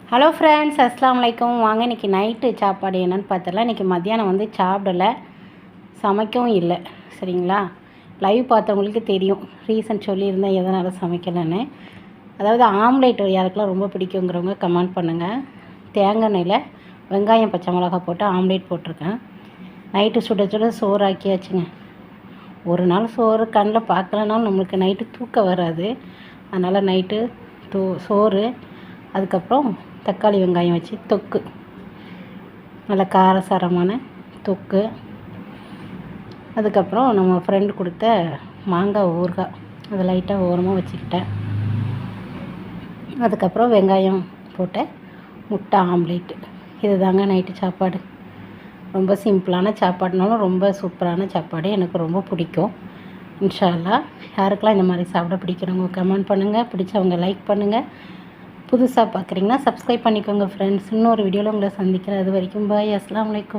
Hello friends, அஸ்ஸலாமு அலைக்கும். வாங்க இன்றைக்கி நைட்டு சாப்பாடு என்னென்னு பார்த்துடலாம். இன்றைக்கி மத்தியானம் வந்து சாப்பிடலை, சமைக்கவும் இல்லை. சரிங்களா? லைவ் பார்த்தவங்களுக்கு தெரியும், ரீசன் சொல்லியிருந்தேன் எதனால் சமைக்கலைன்னு. அதாவது ஆம்லேட் யாருக்கெல்லாம் ரொம்ப பிடிக்குங்கிறவங்க கமெண்ட் பண்ணுங்கள். தேங்காய் எண்ணெயில் வெங்காயம் பச்சை மிளகா போட்டு ஆம்லேட் போட்டிருக்கேன். நைட்டு சுட சுட சோறு ஆக்கியாச்சுங்க. ஒரு நாள் சோறு கண்ணில் பார்க்கலனாலும் நம்மளுக்கு நைட்டு தூக்கம் வராது. அதனால் நைட்டு சோறு, அதுக்கப்புறம் தக்காளி வெங்காயம் வச்சு தொக்கு, நல்ல காரசாரமான தொக்கு. அதுக்கப்புறம் நம்ம ஃப்ரெண்டு கொடுத்த மாங்காய் ஊறுகாய், அதை லைட்டாக ஓரமாக வச்சுக்கிட்டேன். அதுக்கப்புறம் வெங்காயம் போட்ட முட்டை ஆம்லேட்டு. இது தாங்க நைட்டு சாப்பாடு. ரொம்ப சிம்பிளான சாப்பாடுனாலும் ரொம்ப சூப்பரான சாப்பாடு, எனக்கு ரொம்ப பிடிக்கும். இன்ஷா அல்லாஹ் யாருக்கெல்லாம் இந்த மாதிரி சாப்பிட பிடிக்கிறவங்க கமெண்ட் பண்ணுங்கள், பிடிச்சவங்க லைக் பண்ணுங்கள். புதுசாக பார்க்குறீங்கன்னா சப்ஸ்கிரைப் பண்ணிக்கோங்க ஃப்ரெண்ட்ஸ். இன்னொரு வீடியோவில் உங்களை சந்திக்கிறேன். அது வரைக்கும் பாய். அஸ்ஸலாமு அலைக்கும்.